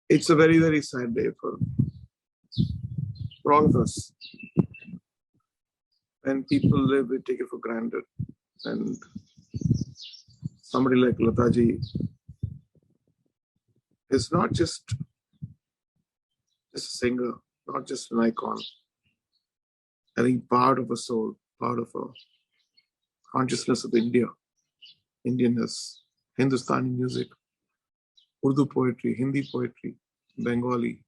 It's a very, very sad day for all of us. When people live, we take it for granted. And somebody like Lata ji is not just a singer, not just an icon. I think part of a soul, part of a consciousness of India, Indianness, Hindustani music, Urdu poetry, Hindi poetry, Bengali,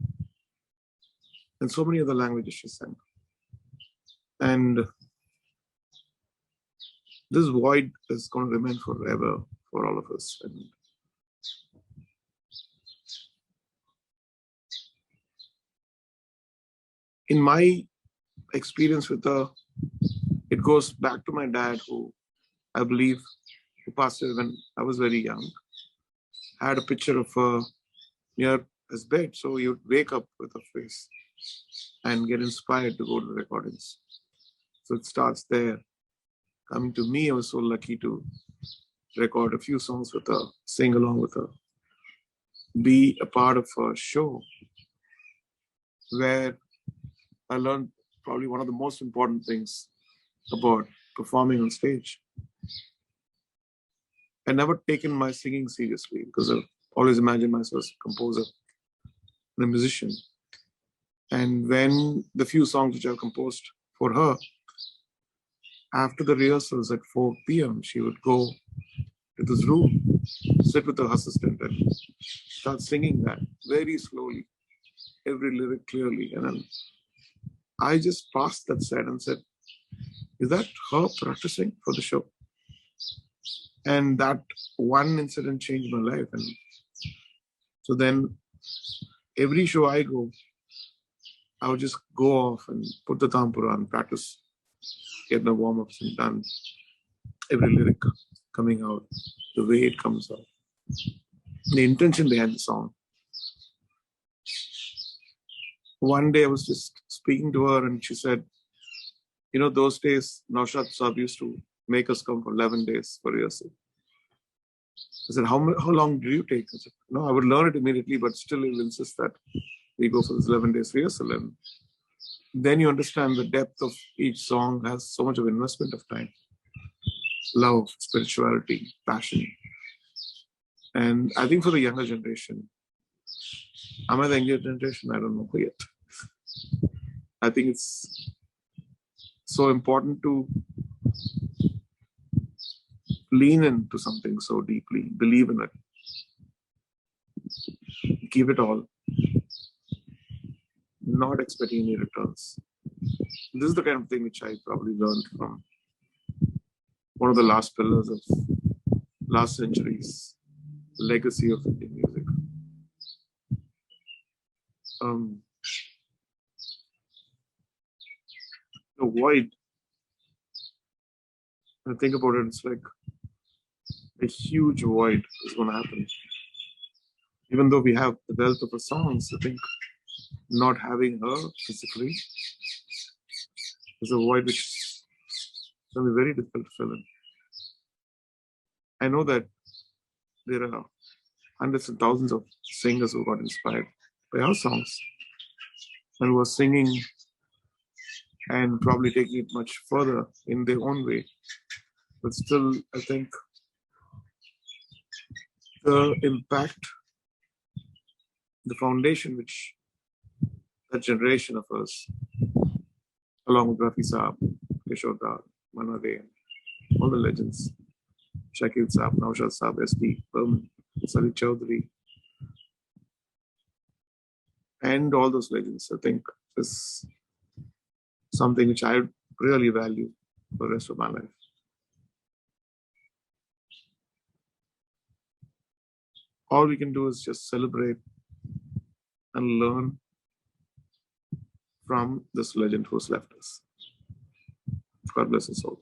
and so many other languages she sang. And this void is going to remain forever for all of us. And in my experience with her, it goes back to my dad, who I believe who passed away when I was very young. I had a picture of her near his bed, so you'd wake up with her face and get inspired to go to the recordings. So it starts there. Coming to me, I was so lucky to record a few songs with her, sing along with her, be a part of a show where I learned probably one of the most important things about performing on stage. I never taken my singing seriously because I've always imagined myself as a composer and a musician. And when the few songs which I've composed for her, after the rehearsals at 4 p.m., she would go to this room, sit with her assistant and start singing that very slowly, every lyric clearly. And then I just passed that set and said, is that her practicing for the show? And that one incident changed my life. And so then every show I go, I would just go off and put the tampura and practice, get the warm-ups and done. Every lyric coming out, the way it comes out, the intention behind the song. One day I was just speaking to her and she said, you know, those days, Naushad Saab used to make us come for 11 days for rehearsal. I said, how long do you take? I said, no, I would learn it immediately, but still he'll insist that we go for this 11 days rehearsal. And then you understand the depth of each song has so much of investment of time, love, spirituality, passion. And I think for the younger generation, am I the younger generation? I don't know yet. I think it's so important to lean into something so deeply, believe in it, give it all, not expecting any returns. This is the kind of thing which I probably learned from one of the last pillars of last century's legacy of Indian music. The void, when I think about it, it's like a huge void is going to happen. Even though we have the wealth of her songs, I think not having her physically is a void which is going to be very difficult to fill in. I know that there are hundreds and thousands of singers who got inspired by our songs and who are singing and probably taking it much further in their own way. But still, I think the impact, the foundation which that generation of us, along with Rafi Saab, Kishore Da, Manade, all the legends, Shakil Saab, Naushad Saab, S.D. Burman, Sali Chaudhary, and all those legends, I think is something which I really value for the rest of my life. All we can do is just celebrate and learn from this legend who's left us. God bless us all.